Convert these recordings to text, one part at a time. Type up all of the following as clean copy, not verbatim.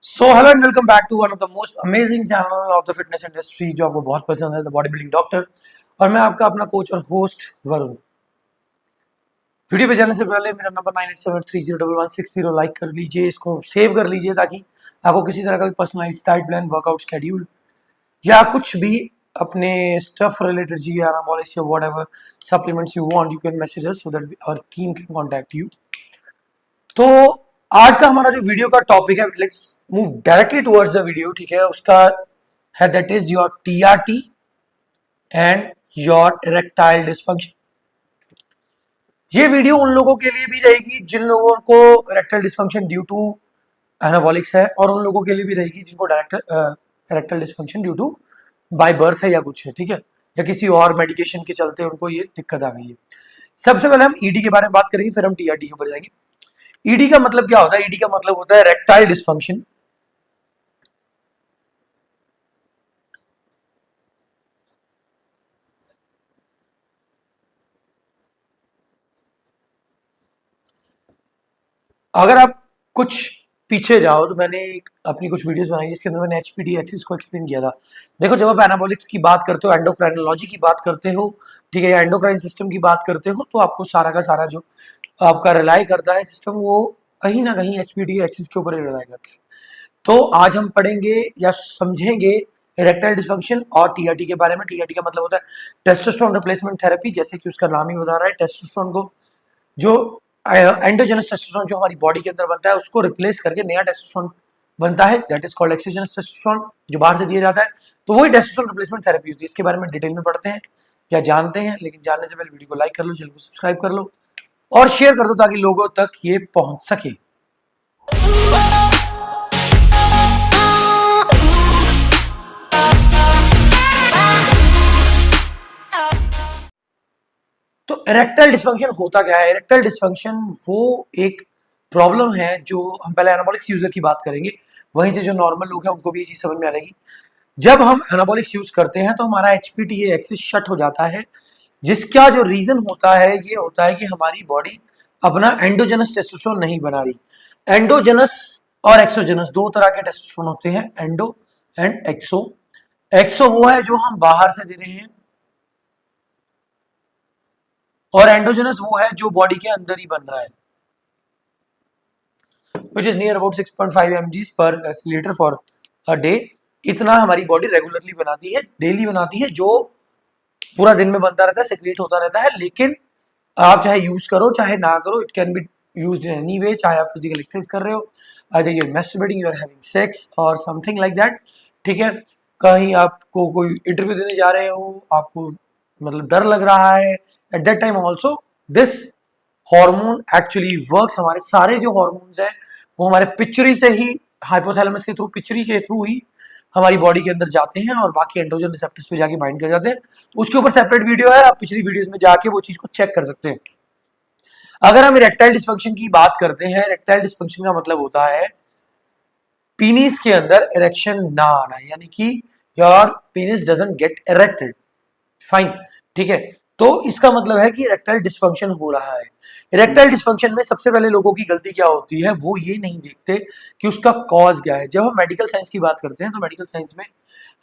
So hello and welcome back to one of the most amazing channel of the fitness industry जो आपको बहुत पसंद है, the body building doctor. और मैं आपका अपना कोच और होस्ट वरुण। वीडियो पे जाने से पहले मेरा नंबर 98730116 लाइक कर लीजिए, इसको सेव कर लीजिए ताकि आपको किसी तरह का भी personalised diet plan, workout schedule या कुछ भी अपने स्टफ रिलेटेड जी एनाबॉलिक्स या whatever supplements you want, you can message us so that our team can contact you. तो आज का हमारा जो वीडियो का टॉपिक है, let's move directly towards the video. ठीक है, उसका है that is your TRT and your erectile dysfunction. ये वीडियो उन लोगों के लिए भी रहेगी जिन लोगों को erectile dysfunction due to anabolics है, और उन लोगों के लिए भी रहेगी जिनको direct erectile dysfunction due to by birth है या कुछ है। ठीक है, या किसी और मेडिकेशन के चलते उनको ये दिक्कत आ गई है। सबसे पहले हम ईडी के बारे में बात करेंगे, फिर हम टीआरटी के ऊपर जाएंगे। ईडी का मतलब क्या होता है? ईडी का मतलब होता है इरेक्टाइल डिसफंक्शन। अगर आप कुछ पीछे जाओ तो मैंने अपनी कुछ वीडियोस बनाई जिसके अंदर मैंने एचपीटी एक्सिस को एक्सप्लेन किया था। देखो, जब आप एनाबॉलिक्स की बात करते हो, एंडोक्राइनोलॉजी की बात करते हो, ठीक है, या एंडोक्राइन सिस्टम की बात करते हो, तो आपको सारा का सारा जो आपका रिलाई करता है सिस्टम, वो कहीं ना कहीं एचपीटी एक्सिस के ऊपर ही रिलाई करता है। तो आज हम पढ़ेंगे या समझेंगे इरेक्टाइल डिसफंक्शन और टीआरटी के बारे में। टीआरटी का मतलब होता है टेस्टोस्टेरोन रिप्लेसमेंट थेरेपी, जैसे कि उसका नाम ही बता रहा है। टेस्टोस्टेरोन को जो एंडोजेनस टेस्टोस्टेरोन जो हमारी बॉडी के अंदर बनता है उसको रिप्लेस करके नया टेस्टोस्टेरोन बनता है, that is called exogenous testosterone, जो बाहर से दिया जाता है। तो वही टेस्टोस्टेरोन रिप्लेसमेंट थेरेपी होती है। इसके बारे में डिटेल में पढ़ते हैं या जानते हैं, लेकिन जानने से पहले वीडियो को लाइक कर लो, चैनल को सब्सक्राइब कर लो और शेयर कर दो ताकि लोगों तक ये पहुंच सके। तो इरेक्टाइल डिसफंक्शन होता क्या है? इरेक्टाइल डिसफंक्शन वो एक प्रॉब्लम है जो हम पहले एनाबॉलिक्स यूजर की बात करेंगे, वहीं से जो नॉर्मल लोग हैं उनको भी ये चीज समझ में आ जाएगी। जब हम एनाबॉलिक्स यूज करते हैं तो हमारा एचपीटी एक्सिस शट हो जाता है, जिसका जो रीजन होता है ये होता है कि हमारी बॉडी अपना एंडोजेनस टेस्टोस्टेरोन नहीं बना रही। एंडोजेनस और एक्सोजेनस दो तरह के टेस्टोस्टेरोन होते हैं, एंडो एंड एक्सो। एक्सो वो है जो हम बाहर से दे रहे हैं, और एंडोजेनस वो है जो बॉडी के अंदर ही बन रहा है, which is near about 6.5 mg per deciliter for a day। इतना हमारी बॉडी रेगुलरली बनाती है, डेली बनाती है, जो पूरा दिन में बनता रहता है, सेक्रेट होता रहता है। लेकिन आप चाहे यूज करो चाहे ना करो, it can be used in any way. चाहे आप फिजिकल एक्सरसाइज कर रहे हो, either you're masturbating, you're having sex or something like that, ठीक है, कहीं आपको कोई इंटरव्यू देने जा रहे हो, आपको मतलब डर लग रहा है, at that time also this hormone actually works. हमारे सारे जो हार्मोन्स हैं वो हमारे पिचुरी से ही, हाइपोथैलेमस के थ्रू, पिचुरी के थ्रू ही हमारी बॉडी के अंदर जाते हैं और बाकी एंड्रोजन रिसेप्टर्स पे जाके बाइंड कर जाते हैं। उसके ऊपर सेपरेट वीडियो है, आप पिछली वीडियोस में जाके वो चीज को चेक कर सकते हैं। अगर हम इरेक्टाइल डिसफंक्शन की बात करते हैं, इरेक्टाइल डिसफंक्शन का मतलब होता है पीनिस के अंदर इरेक्शन ना आना, यानी कि your penis doesn't get erected. Fine, ठीक है। तो इसका मतलब है कि इरेक्टाइल डिसफंक्शन हो रहा है। इरेक्टाइल डिसफंक्शन में सबसे पहले लोगों की गलती क्या होती है, वो ये नहीं देखते कि उसका कॉज क्या है। जब हम मेडिकल साइंस की बात करते हैं तो मेडिकल साइंस में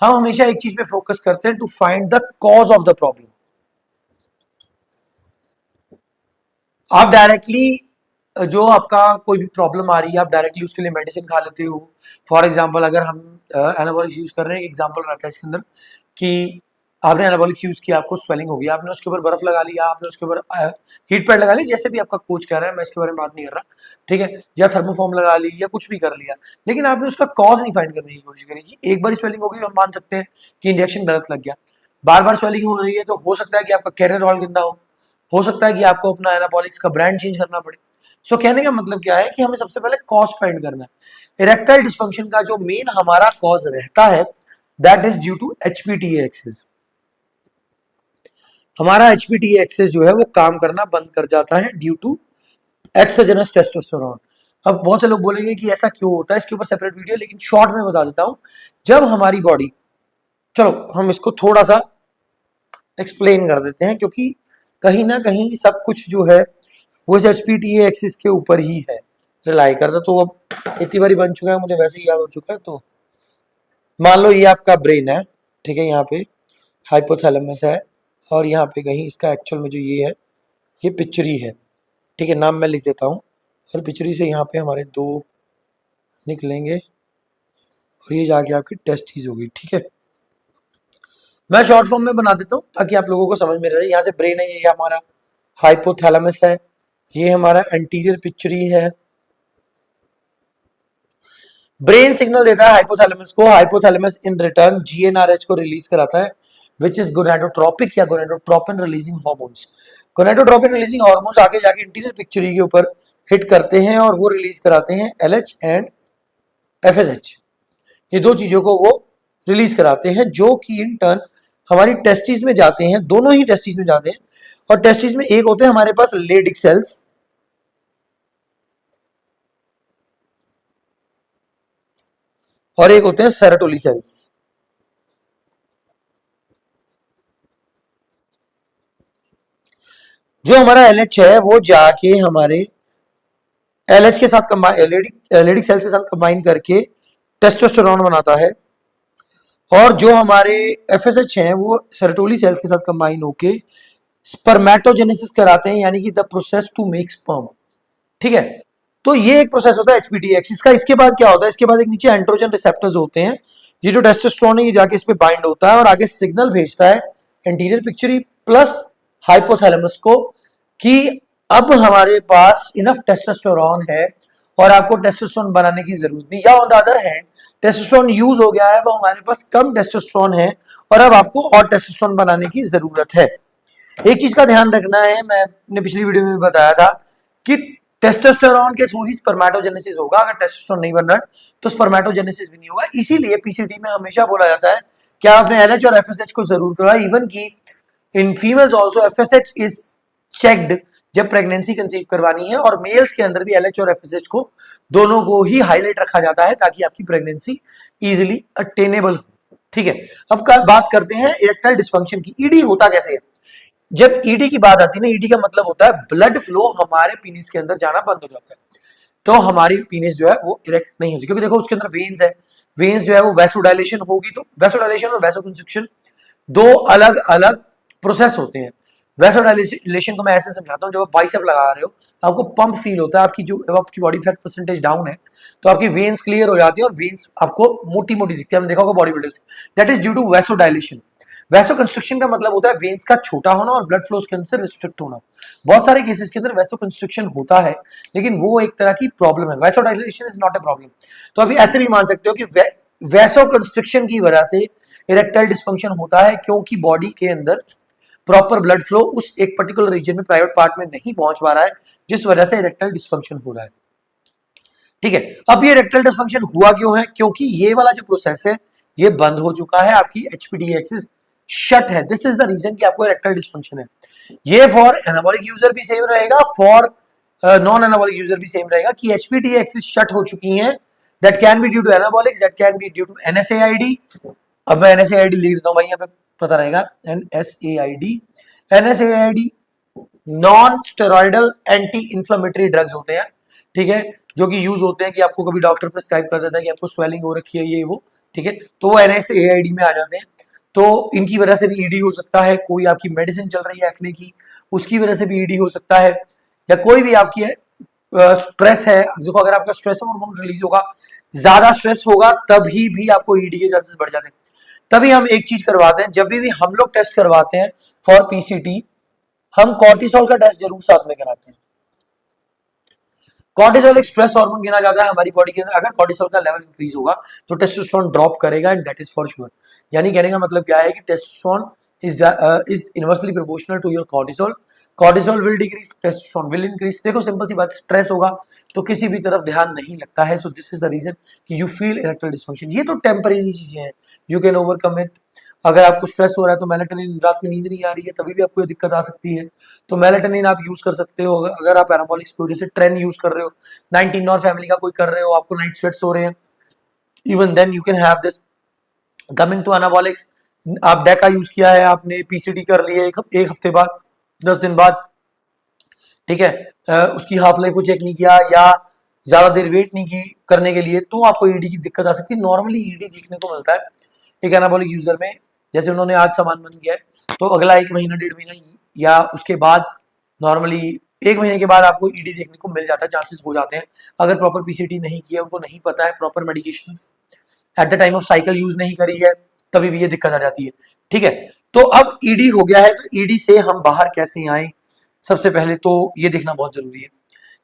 हम हमेशा एक चीज पे फोकस करते हैं, to find the cause of the problem. आप डायरेक्टली जो आपका कोई भी प्रॉब्लम आ रही है, आप डायरेक्टली उसके लिए मेडिसिन खा लेते हो। फॉर एग्जांपल, अगर हम एनाबॉलिक्स यूज कर रहे हैं, एक एग्जांपल रहता है इसके अंदर कि आपने एनाबॉलिक्स यूज किया, आपको स्वेलिंग हो गई, आपने उसके ऊपर बर्फ लगा लिया, आपने उसके ऊपर हीट पैड लगा ली, जैसे भी आपका कोच कह रहा है, मैं इसके बारे में बात नहीं कर रहा, ठीक है, या थर्मोफॉर्म लगा ली या कुछ भी कर लिया, लेकिन आपने उसका कॉज नहीं फाइंड करने की कोशिश करी। कि एक बार स्वेलिंग हो गई, हम मान सकते हैं कि इंजेक्शन गलत लग गया। बार बार स्वेलिंग हो रही है तो हो सकता है कि आपका कैरियर ऑयल गंदा हो सकता है कि आपको अपना एनाबॉलिक्स का ब्रांड चेंज करना पड़े। सो कहने का मतलब क्या है कि हमें सबसे पहले कॉज फाइंड करना है। इरेक्टाइल डिसफंक्शन का जो मेन हमारा कॉज रहता है, that is due to HPTA axis. हमारा एचपीटीए एक्सेस जो है वो काम करना बंद कर जाता है ड्यू टू एक्सोजेनस टेस्टोस्टेरोन। अब बहुत से लोग बोलेंगे कि ऐसा क्यों होता है, इसके ऊपर सेपरेट वीडियो, लेकिन शॉर्ट में बता देता हूं। जब हमारी बॉडी, चलो हम इसको थोड़ा सा एक्सप्लेन कर देते हैं, क्योंकि कहीं ना कहीं सब कुछ जो है वो इस एचपीटीए एक्सिस के ऊपर ही है। रिलाई करता। तो अब इतनी बारी बन चुका है, मुझे वैसे ही याद हो चुका है। तो मान लो ये आपका ब्रेन है, ठीक है, यहाँ पे हाइपोथैलेमस है, और यहाँ पे कहीं इसका एक्चुअल में जो ये है, ये पिचरी है, ठीक है, नाम मैं लिख देता हूँ। और पिचरी से यहाँ पे हमारे दो निकलेंगे, और ये जाके आपकी टेस्टिस होगी, ठीक है। मैं शॉर्ट फॉर्म में बना देता हूँ ताकि आप लोगों को समझ में रहे। यहाँ से ब्रेन है, ये हमारा हाइपोथैलेमस है, ये हमारा एंटीरियर पिचरी है। ब्रेन सिग्नल देता है हाइपोथैलेमस को, हाइपोथैलेमस इन रिटर्न जीएनआरएच को रिलीज कराता है, विच इज गोनाडोट्रोपिक या gonadotropin releasing hormones. Gonadotropin releasing hormones आगे जाके इंटीरियर पिक्चरी के ऊपर हिट करते हैं और वो रिलीज कराते हैं एलएच एंड एफएसएच। ये दो चीजों को वो रिलीज कराते हैं, जो कि इन टर्न हमारी टेस्टिस में जाते हैं, दोनों ही टेस्टिस में जाते हैं। और टेस्टिस में एक होते हैं हमारे पास लेडिक सेल्स, और एक होते हैं सेरोटोली सेल्स। जो हमारा एलएच है वो जाके हमारे एलएच के साथ लेडिक सेल्स के साथ कंबाइन करके टेस्टोस्टेरोन बनाता है, और जो हमारे एफएसएच हैं वो सेरोटोली सेल्स के साथ कंबाइन होके स्पर्मेटोजेनेसिस कराते हैं, यानी कि the process to make sperm, ठीक है। तो ये एक प्रोसेस होता है एचपीटीएक्स। इसके बाद क्या होता है, इसके बाद एक नीचे एंड्रोजन रिसेप्टर्स होते हैं, ये जो टेस्टोस्टेरोन है ये जाके इस पे बाइंड होता है और आगे सिग्नल भेजता है एंटीरियर पिक्चरी प्लस हाइपोथैलेमस को कि अब हमारे पास इनफ टेस्टोस्टेरोन है और आपको टेस्टोस्टेरोन बनाने की जरूरत नहीं। या on the other hand testosterone use हो गया है, वो हमारे पास कम टेस्टोस्टेरोन है और अब आपको और टेस्टोस्टेरोन बनाने की जरूरत है। एक चीज का ध्यान रखना है, मैंने पिछली वीडियो में भी बताया था कि टेस्टोस्टेरोन के थ्रू ही स्पर्मेटोजेनेसिस होगा। अगर टेस्टोस्टेरोन नहीं बन रहा है तो स्पर्मेटोजेनेसिस भी नहीं होगा। इसीलिए पीसीटी में हमेशा बोला जाता है कि आपने एलएच और एफएसएच को जरूर करवा। इवन की in females also FSH is checked जब प्रेगनेंसी कंसीव करवानी है, और मेल्स के अंदर भी एलएच और एफएसएच को दोनों को ही हाईलाइट रखा जाता है ताकि आपकी प्रेगनेंसी इजिली अटेनेबल हो, ठीक है। अब बात करते हैं इरेक्टाइल डिस्फंक्शन की। ईडी होता कैसे है? जब ईडी की बात आती है ना, ईडी का मतलब होता है ब्लड फ्लो हमारे पीनिस के अंदर जाना बंद हो जाता है, तो हमारी पीनिस जो है वो इरेक्ट नहीं होती, क्योंकि देखो उसके अंदर वेन्स है, वेन्स जो है वो वैसोडाइलेशन होगी। तो वैसोडाइलेशन और वैसोकंस्ट्रिक्शन दो अलग अलग प्रोसेस होते हैं। वैसोडाइलेशन को मैं ऐसे समझाता हूँ, जब आप बाइसेप लगा रहे हो आपको पंप फील होता है, आपकी जो जब आपकी बॉडी फैट परसेंटेज डाउन है तो आपकी वेन्स क्लियर हो जाती है और वेन्स आपको मोटी मोटी दिखती है, हमने देखा होगा body builders. That is due to vasodilation. Vasoconstriction का मतलब होता है वेन्स का छोटा होना और ब्लड फ्लो के अंदर से रिस्ट्रिक्ट होना। बहुत सारे केसेस के अंदर वैसो कंस्ट्रिक्शन होता है, लेकिन वो एक तरह की प्रॉब्लम है, vasodilation is not a problem. तो अभी ऐसे भी मान सकते हो कि वैसो कंस्ट्रिक्शन की वजह से इरेक्टाइल डिस्फंक्शन होता है, क्योंकि बॉडी के अंदर प्रॉपर ब्लड फ्लो उस एक पर्टिकुलर रीजन में, प्राइवेट पार्ट में नहीं पहुंच पा रहा है, जिस वजह से इरेक्टाइल डिस्फंक्शन हो रहा है, ठीक है। अब ये इरेक्टाइल डिस्फंक्शन हुआ क्यों है? क्योंकि ये वाला जो प्रोसेस है ये बंद हो चुका है, आपकी एचपीडी एक्सिस शट है। दिस इज द रीजन कि आपको इरेक्टाइल डिस्फंक्शन है। ये फॉर एनाबॉलिक यूजर भी सेम रहेगा, फॉर नॉन एनाबॉलिक यूजर भी सेम रहेगा कि एचपीडी एक्सिस शट हो चुकी हैं। That can be due to anabolics, that can be due to NSAID. अब मैं एनएसएआईडी लिख देता हूं भाई, यहाँ पे पता रहेगा। NSAID, NSAID non steroidal anti inflammatory drugs होते हैं, ठीक है, जो कि यूज होते हैं कि आपको कभी डॉक्टर प्रिस्क्राइब कर देता है कि आपको स्वेलिंग हो रखी है ये वो, ठीक है, तो वो एनएसएआईडी में आ जाते हैं। तो इनकी वजह से भी ईडी हो सकता है। कोई आपकी मेडिसिन चल रही है एक्ने की, उसकी वजह से भी ईडी हो सकता है, या कोई भी आपकी स्ट्रेस है। देखो अगर आपका स्ट्रेस हार्मोन रिलीज होगा, ज्यादा स्ट्रेस होगा तभी भी आपको ईडी के चांसेस बढ़ जाते हैं। तभी हम एक चीज करवाते हैं, जब भी हम लोग टेस्ट करवाते हैं फॉर पीसीटी, हम कॉर्टिसोल का टेस्ट जरूर साथ में कराते हैं। कॉर्टिसोल एक स्ट्रेस हार्मोन गिना जाता है हमारी बॉडी के अंदर। अगर कॉर्टिसोल का लेवल इंक्रीज होगा तो टेस्टोस्टेरोन ड्रॉप करेगा, and that is for sure. यानी कहने का मतलब क्या है कि testosterone is inversely proportional to your cortisol. Cortisol will decrease, testosterone will increase. देखो सिंपल सी बात, स्ट्रेस होगा तो किसी भी तरफ ध्यान नहीं लगता है। So this is the reason कि यू फील इरेक्टाइल डिस्फंक्शन। ये तो टेम्परेरी चीजें हैं, यू कैन ओवरकम इट। अगर आपको स्ट्रेस हो रहा है तो मेलाटोनिन, रात में नींद नहीं आ रही है, तभी भी आपको ये दिक्कत आ सकती है, तो मेलाटोनिन आप यूज कर सकते हो। अगर आप एनाबॉलिक्स की वजह से ट्रेन यूज कर रहे हो, 19 और फैमिली का कोई कर रहे हो, आपको नाइट स्वेट्स हो रहे हैं, even then you can have this. Coming to anabolics, आप डेका यूज किया है, आपने पीसीटी कर ली है एक हफ्ते बाद, 10 दिन बाद, ठीक है, उसकी हाफ लाइफ को चेक नहीं किया, या ज्यादा देर वेट नहीं की करने के लिए, तो आपको ईडी की दिक्कत आ सकती है। नॉर्मली ईडी देखने को मिलता है एक एनाबॉलिक यूजर में, जैसे उन्होंने आज सामान बंद किया है तो अगला 1 महीना 1.5 महीना या उसके बाद नॉर्मली 1 महीने के बाद आपको ईडी देखने को मिल जाता है, चांसेस हो जाते हैं। अगर प्रॉपर पीसीटी नहीं किया, उनको नहीं पता है, proper medication at the time of cycle use नहीं करी है, तभी भी ये दिक्कत आ जाती है। ठीक है, तो अब ईडी हो गया है, तो ईडी से हम बाहर कैसे आए, सबसे पहले तो ये देखना बहुत जरूरी है।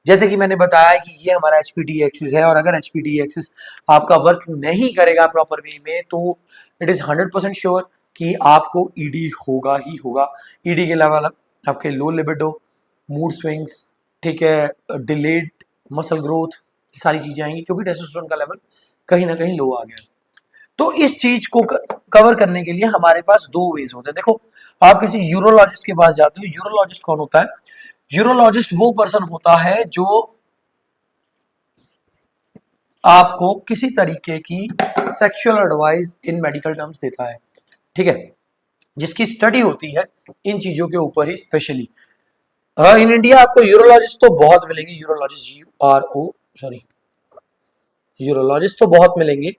जैसे कि मैंने बताया कि ये हमारा एचपीटी एक्सिस है, और अगर एचपीटी एक्सिस आपका वर्क नहीं करेगा प्रॉपर वे में, तो इट इज 100% श्योर कि आपको ईडी होगा ही होगा। ईडी के अलावा आपके लो लिबिडो, मूड स्विंग्स, ठीक है, डिलेड मसल ग्रोथ, ये सारी चीजें आएंगी, क्योंकि टेस्टोस्टेरोन का लेवल कहीं ना कहीं लो आ गया। तो इस चीज को कवर करने के लिए हमारे पास 2 वेज होते हैं। देखो, आप किसी यूरोलॉजिस्ट के पास जाते हो, यूरोलॉजिस्ट कौन होता है? यूरोलॉजिस्ट वो पर्सन होता है जो आपको किसी तरीके की sexual advice in medical terms देता है, ठीक है, जिसकी स्टडी होती है इन चीजों के ऊपर ही स्पेशली। इन इंडिया आपको यूरोलॉजिस्ट तो बहुत मिलेंगे, यूरोलॉजिस्ट तो बहुत मिलेंगे,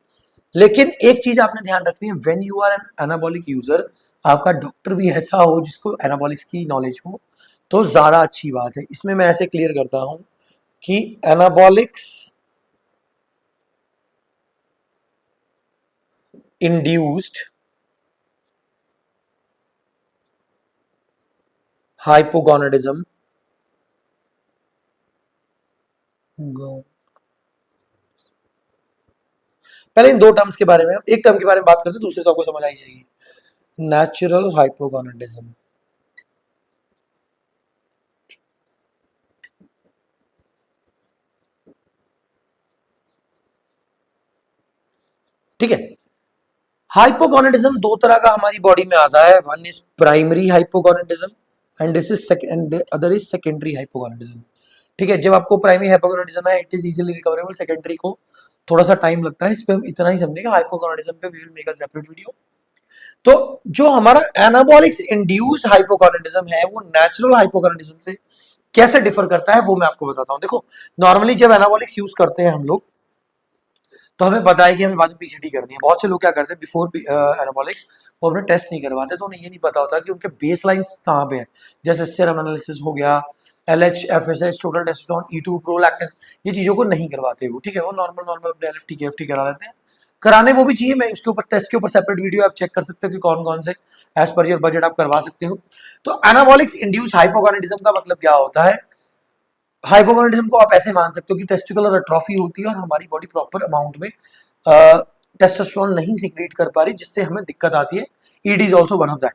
लेकिन एक चीज आपने ध्यान रखनी है, when you are an anabolic user, आपका डॉक्टर भी ऐसा हो जिसको एनाबॉलिक्स की नॉलेज हो, तो ज्यादा अच्छी बात है। इसमें मैं ऐसे क्लियर करता हूं कि एनाबॉलिक्स इंड्यूस्ड हाइपोगोनाडिज्म, पहले इन 2 टर्म्स के बारे में, एक टर्म के बारे में बात करते हैं, दूसरे तो आपको समझ आई जाएगी। नेचुरल हाइपोगोनाडिज्म, ठीक है। हाइपोगोनाडिज्म 2 तरह का हमारी बॉडी में आता है, one is primary hypogonadism and this is second, other is secondary hypogonadism. ठीक है, जब आपको प्राइमरी हाइपोगोनाडिज्म है, it is easily recoverable, secondary को थोड़ा सा टाइम लगता है। इस पे हम इतना ही समझेंगे, हाइपोगोनाडिज्म पे we will make a separate video. तो जो हमारा एनाबॉलिक्स इंड्यूस्ड हाइपोगोनाडिज्म है, वो नेचुरल हाइपोगोनाडिज्म से कैसे डिफर करता है वो मैं आपको बताता हूं। देखो, नॉर्मली जब एनाबॉलिक्स यूज करते हैं हम लोग, तो हमें पता है कि हमें बाद में पीसीटी करनी है। बहुत से लोग क्या करते हैं, बिफोर एनाबॉलिक्स वो अपने टेस्ट नहीं करवाते, तो उन्हें ये नहीं पता होता कि उनके बेस लाइन्स कहाँ पे है। जैसे सीरम एनालिसिस हो गया, LH, FSH, total testosterone, E2, prolactin, ये चीजों को नहीं करवाते वो, ठीक है। वो नॉर्मल नॉर्मल अपने एलएफटी केएफटी करा लेते हैं, कराने वो भी चाहिए। मैं उसके ऊपर टेस्ट के ऊपर सेपरेट वीडियो आप चेक कर सकते हो कि कौन कौन से एज पर योर बजट आप करवा सकते हो। तो एनाबॉलिक्स इंड्यूस हाइपोगोनाडिज्म का मतलब क्या होता है? हाइपोगोनाडिज्म को आप ऐसे मान सकते हो कि टेस्टिकुलर अट्रॉफी होती है और हमारी बॉडी प्रॉपर अमाउंट में टेस्टोस्टेरोन नहीं सीक्रेट कर पा रही, जिससे हमें दिक्कत आती है। ED is also one of that,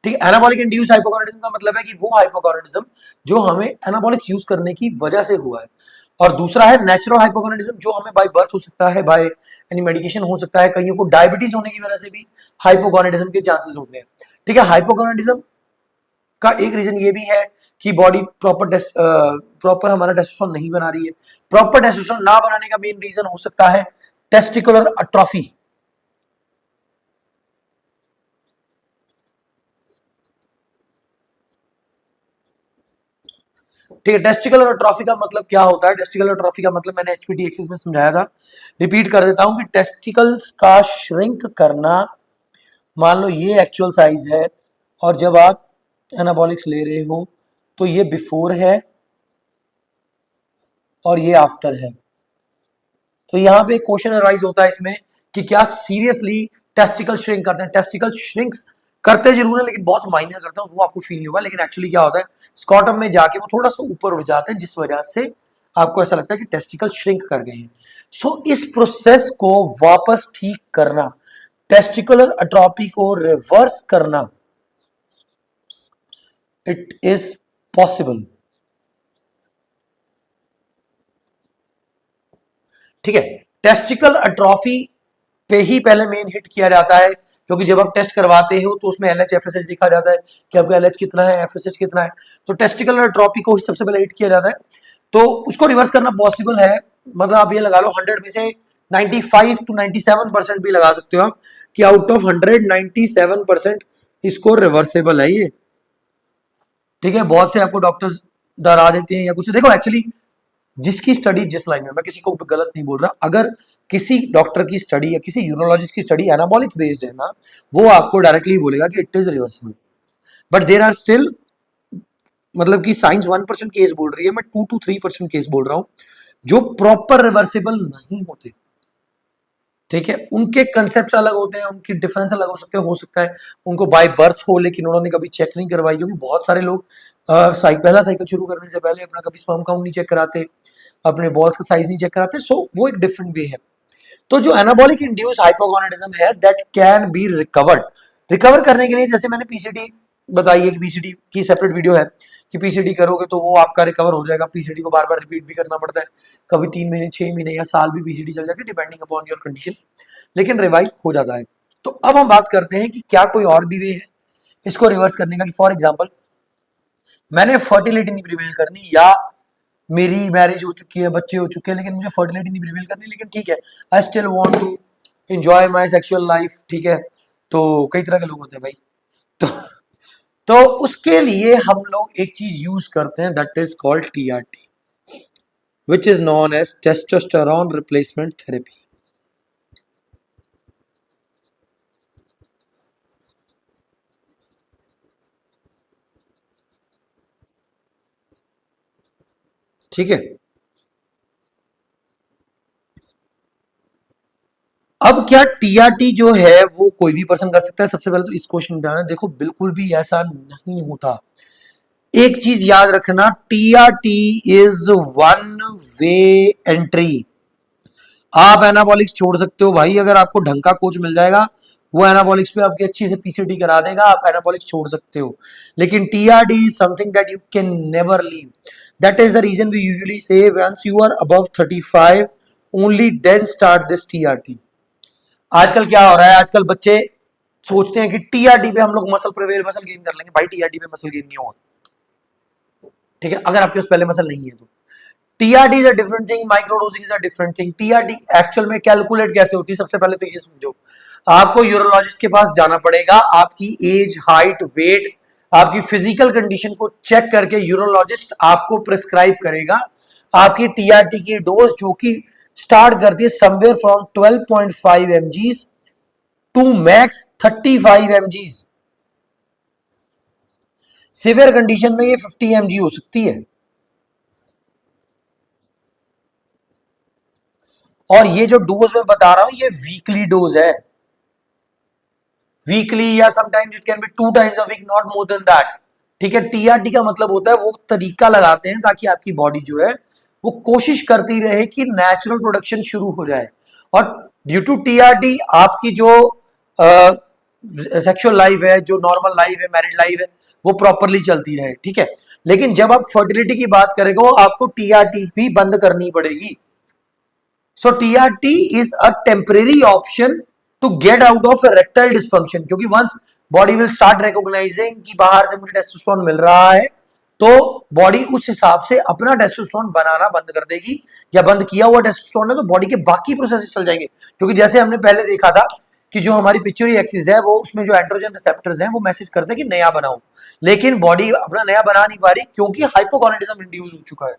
ठीक है। एनाबॉलिक इंड्यूस हाइपोगोनाडिज्म का मतलब है कि वो हाइपोगोनाडिज्म जो हमें एनाबॉलिक्स यूज करने की वजह से हुआ है। और दूसरा है नेचुरल हाइपोगोनाडिज्म, जो हमें बाय बर्थ हो सकता है, बाय एनी मेडिकेशन हो सकता है। कईयों को डायबिटीज होने की वजह से भी हाइपोगोनाडिज्म के चांसेस होते हैं, ठीक है। हाइपोगोनाडिज्म का एक रीजन ये भी है कि बॉडी प्रॉपर हमारा टेस्टोस्टेरोन नहीं बना रही है। प्रॉपर टेस्टोस्टेरोन ना बनाने का मेन रीजन हो सकता है टेस्टिकुलर अट्रॉफी। ठीक है, टेस्टिकुलर अट्रॉफी का मतलब क्या होता है? टेस्टिकुलर अट्रॉफी का मतलब मैंने एचपीटी एक्सिस में समझाया था, रिपीट कर देता हूं कि टेस्टिकल्स का श्रिंक करना, मान लो ये एक्चुअल साइज है, और जब आप एनाबॉलिक्स ले रहे हो तो ये बिफोर है और ये आफ्टर है। तो यहाँ पे क्वेश्चन अराइज होता है इसमें कि क्या सीरियसली टेस्टिकल श्रिंक करते हैं? टेस्टिकल श्रिंक्स करते जरूर है, लेकिन बहुत माइनर करते हैं, वो आपको फील नहीं होगा। लेकिन एक्चुअली क्या होता है, स्कॉटम में जाके वो थोड़ा सा ऊपर उठ जाते हैं, जिस वजह से आपको ऐसा लगता है कि टेस्टिकल श्रिंक कर गए हैं। सो इस प्रोसेस को वापस ठीक करना, टेस्टिकुलर अट्रॉपी को रिवर्स करना, इट इज पॉसिबल, ठीक है। टेस्टिकल अट्रॉफी पे ही पहले मेन हिट किया जाता है, क्योंकि जब आप टेस्ट करवाते हो तो उसमें एलएच एफएसएच दिखा जाता है कि आपका एलएच कितना है, एफएसएच कितना है। तो टेस्टिकल अट्रॉफी को ही सबसे पहले हिट किया जाता है, तो उसको रिवर्स करना पॉसिबल है। मतलब आप ये लगा लो 100 में से 95 to 97% भी लगा सकते हो आप कि आउट ऑफ 100 97% इसको रिवर्सेबल है ये, ठीक है। बहुत से आपको डॉक्टर्स डरा देते हैं या कुछ। देखो एक्चुअली जिसकी स्टडी जिस लाइन में, मैं किसी को गलत नहीं बोल रहा, अगर किसी डॉक्टर की स्टडी या किसी यूरोलॉजिस्ट की स्टडी एनाबॉलिक्स बेस्ड है ना, वो आपको डायरेक्टली बोलेगा कि it is reversible. But there are still, मतलब कि साइंस 1% केस बोल रही है, मैं 2 to 3% केस बोल रहा हूं जो प्रॉपर रिवर्सिबल नहीं होते। ठीक है, उनके कंसेप्ट अलग होते हैं, उनकी डिफरेंस अलग हो सकता है उनको बाय बर्थ हो, लेकिन उन्होंने कभी चेक नहीं करवाई, क्योंकि बहुत सारे लोग पहला साइकिल शुरू करने से पहले अपना कभी स्पर्म काउंट नहीं चेक कराते, अपने बॉल्स का साइज नहीं चेक कराते। सो वो एक डिफरेंट वे है। तो जो एनाबॉलिक इंड्यूस हाइपोगोनाडिज्म है that can be recovered, recover करने के लिए जैसे मैंने पीसीडी बताई है कि पीसीडी की सेपरेट वीडियो है कि पीसीडी करोगे तो वो आपका रिकवर हो जाएगा। पीसीडी को बार बार रिपीट भी करना पड़ता है, कभी 3 महीने 6 महीने या साल भी पीसीडी चल जाती है डिपेंडिंग अपॉन योर कंडीशन, लेकिन रिवाइव हो जाता है। तो अब हम बात करते हैं कि क्या कोई और भी वे है इसको रिवर्स करने का। कि फॉर एग्जाम्पल मैंने फर्टिलिटी नहीं प्रिवेल करनी, या मेरी मैरिज हो चुकी है, बच्चे हो चुके हैं, लेकिन मुझे फर्टिलिटी नहीं प्रिवेल करनी, लेकिन ठीक है I still want to enjoy my sexual life. ठीक है, तो कई तरह के लोग होते हैं भाई। तो तो उसके लिए हम लोग एक चीज यूज करते हैं that is called TRT, which is known as testosterone replacement therapy. ठीक है, अब क्या टीआरटी जो है वो कोई भी पर्सन कर सकता है? सबसे पहले तो इस क्वेश्चन पे आना, देखो बिल्कुल भी ऐसा नहीं होता। एक चीज याद रखना, TRT is one way entry. आप एनाबॉलिक्स छोड़ सकते हो भाई, अगर आपको ढंग का कोच मिल जाएगा वो एनाबॉलिक्स पे आपकी अच्छी से पीसीटी करा देगा, आप एनाबॉलिक्स छोड़ सकते हो। लेकिन TRT is something that you can never leave. That is the reason we usually say once you are above 35 only then start this TRT. आजकल क्या हो रहा है, आजकल बच्चे सोचते हैं कि टीआरडी पे हम लोग मसल प्रिवेल मसल गेन कर लेंगे। भाई टीआरडी पे मसल गेन नहीं होगा, ठीक है, अगर आपके पास पहले मसल नहीं है तो। TRT is a different thing, microdosing is a different thing. TRT actual में कैलकुलेट कैसे होती है, सबसे पहले तो ये समझो, आपको यूरोलॉजिस्ट के पास जाना पड़ेगा, आपकी एज, हाइट, वेट, आपकी फिजिकल कंडीशन को चेक करके यूरोलॉजिस्ट आपको प्रिस्क्राइब करेगा आपकी टीआरटी की डोज, जो कि स्टार्ट करती है somewhere from 12.5 mg to max 35 mg। Severe condition में ये 50 mg हो सकती है। और ये जो डोज मैं बता रहा हूं ये वीकली डोज है, वीकली या sometimes it can be 2 times a week, not more than that. ठीक है, टीआरटी का मतलब होता है वो तरीका लगाते हैं ताकि आपकी बॉडी जो है वो कोशिश करती रहे कि नेचुरल प्रोडक्शन शुरू हो जाए, और ड्यू टू टीआरटी आपकी जो सेक्सुअल लाइफ है, जो नॉर्मल लाइफ है, मैरिड लाइफ है, वो प्रॉपरली चलती रहे। ठीक है, लेकिन जब आप फर्टिलिटी की बात करेंगे आपको टीआरटी भी बंद करनी पड़ेगी। So TRT is a temporary option to get out of erectile dysfunction, क्योंकि once body will start recognizing कि बाहर से मुझे टेस्टोस्टेरोन मिल रहा है, तो बॉडी उस हिसाब से अपना टेस्टोस्टेरोन बनाना बंद कर देगी, या बंद किया हुआ टेस्टोस्टेरोन है तो बॉडी के बाकी प्रोसेस चल जाएंगे। क्योंकि जैसे हमने पहले देखा था कि जो हमारी पिट्यूटरी एक्सिस है वो उसमें जो एंड्रोजन रिसेप्टर्स हैं वो मैसेज करते हैं कि नया बनाओ, लेकिन बॉडी अपना नया बना नहीं पा रही क्योंकि हाइपोगोनाडिज्म इंड्यूस हो चुका है।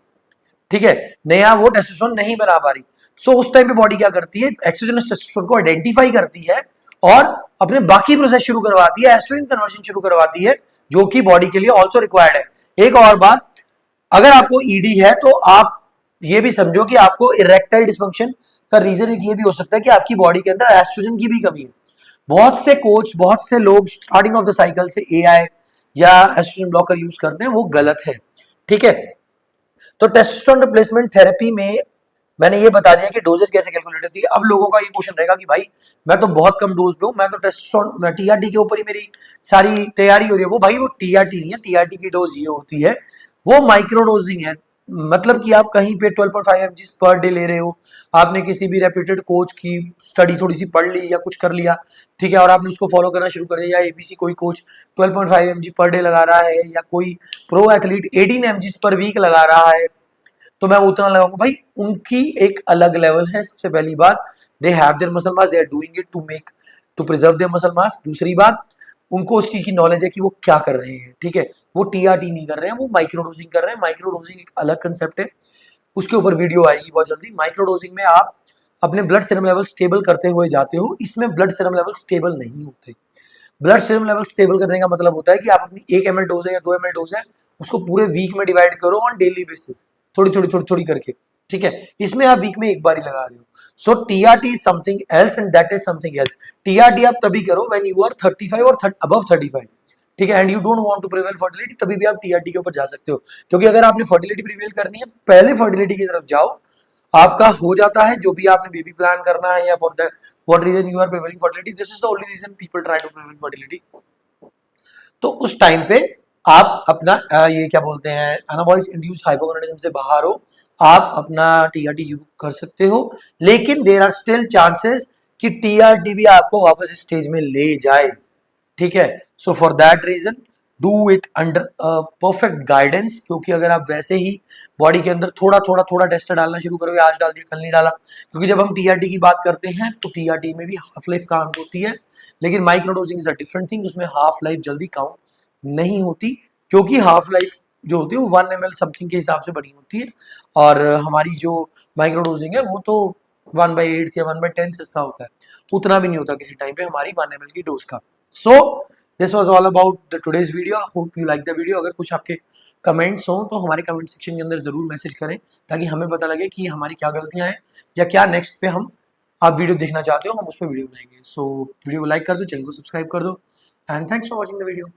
ठीक है, नया वो टेस्टोस्टेरोन नहीं बना पा रही। सो उस टाइम पे बॉडी क्या करती है, एक्सोजेनस टेस्टोस्टेरोन को आइडेंटिफाई करती है और अपने बाकी प्रोसेस शुरू करवाती है, एस्ट्रोजन कन्वर्जन शुरू करवाती है, जो कि बॉडी के लिए ऑल्सो रिक्वायर्ड है। एक और बात, अगर आपको ईडी है तो आप ये भी समझो कि आपको इरेक्टाइल डिस्फंक्शन का रीजन ये भी हो सकता है कि आपकी बॉडी के अंदर एस्ट्रोजन की भी कमी है। बहुत से कोच, बहुत से लोग स्टार्टिंग ऑफ द साइकिल से एआई या एस्ट्रोजन ब्लॉकर यूज करते हैं, वो गलत है। ठीक है, तो टेस्टोस्टेरोन रिप्लेसमेंट थेरेपी में मैंने ये बता दिया कि डोजेज कैसे कैलकुलेट होती है। अब लोगों का ये क्वेश्चन रहेगा कि भाई मैं तो बहुत कम डोज पे हूं, मैं तो टेस्टोस्टेरोन टीआरटी के ऊपर ही मेरी सारी तैयारी हो रही है। वो भाई वो टीआरटी नहीं है, टीआरटी की डोज ये होती है, वो माइक्रो डोजिंग है। मतलब कि आप कहीं पे 12.5 mg पर डे ले रहे हो, आपने किसी भी रेप्यूटेड कोच की स्टडी थोड़ी सी पढ़ ली या कुछ कर लिया, ठीक है, और आपने उसको फॉलो करना शुरू कर दिया, या एबीसी कोई कोच 12.5 mg पर डे लगा रहा है, या कोई pro athlete 18 mg per week लगा रहा है, तो मैं उतना लगाऊंगा। भाई उनकी एक अलग लेवल है। सबसे पहली बात, they have their muscle mass, they are doing it to preserve their muscle mass. दूसरी बात, उनको उस चीज की नॉलेज है कि वो क्या कर रहे हैं। ठीक है, वो टीआरटी नहीं कर रहे हैं, वो माइक्रोडोजिंग कर रहे हैं। माइक्रोडोजिंग एक अलग कंसेप्ट है। उसके ऊपर वीडियो आएगी बहुत जल्दी। माइक्रो डोजिंग में आप अपने ब्लड सीरम लेवल स्टेबल करते हुए जाते हो, इसमें ब्लड सीरम लेवल स्टेबल नहीं होते। ब्लड सीरम लेवल स्टेबल करने का मतलब होता है कि आप अपनी 1 ml डोज है या 2 ml डोज है, उसको पूरे वीक में डिवाइड करो ऑन डेली बेसिस, थोड़ी करके, ठीक है। इसमें आप वीक में एक बार ही लगा रहे हो। So TRT is something else and that is something else. TRT आप तभी करो व्हेन यू आर 35 और अबव 35, ठीक है, and you don't want to prevail fertility, तभी भी आप टीआरटी के ऊपर जा सकते हो। क्योंकि अगर आपने फर्टिलिटी प्रिवेल करनी है तो पहले फर्टिलिटी की तरफ जाओ, आपका हो जाता है जो भी आपने बेबी प्लान करना है, या for the what reason you are prevailing fertility, this is the only reason people try to prevail fertility. तो उस टाइम पे आप अपना ये क्या बोलते हैं, एनाबॉलिक इंड्यूस हाइपोगोनाडिज्म से बाहर हो, आप अपना टीआरटी यूज कर सकते हो, लेकिन देयर आर स्टिल चांसेस कि टीआरटी भी आपको वापस स्टेज में ले जाए, ठीक है। So for that reason do it under perfect guidance, क्योंकि अगर आप वैसे ही बॉडी के अंदर थोड़ा टेस्ट डालना शुरू करोगे, आज डाल दिया कल नहीं डाला, क्योंकि जब हम टीआरटी की बात करते हैं तो टीआरटी में भी हाफ लाइफ काउंट होती है, लेकिन माइक्रोडोजिंग इज अ डिफरेंट थिंग, उसमें हाफ लाइफ जल्दी काउंट नहीं होती, क्योंकि हाफ लाइफ जो होती है वो 1 ml समथिंग के हिसाब से बनी होती है, और हमारी जो माइक्रोडोजिंग है वो तो 1/8 या 1/10 हिस्सा होता है, उतना भी नहीं होता किसी टाइम पे हमारी 1 ml की डोज का। So this was all about the today's video, hope you like the video. अगर कुछ आपके कमेंट्स हो तो हमारे कमेंट सेक्शन के अंदर जरूर मैसेज करें, ताकि हमें पता लगे कि हमारी क्या गलतियां हैं, या क्या नेक्स्ट पे हम आप वीडियो देखना चाहते हो, हम उस पर वीडियो बनाएंगे। सो वीडियो को लाइक कर दो, चैनल को सब्सक्राइब कर दो, and thanks for watching the video.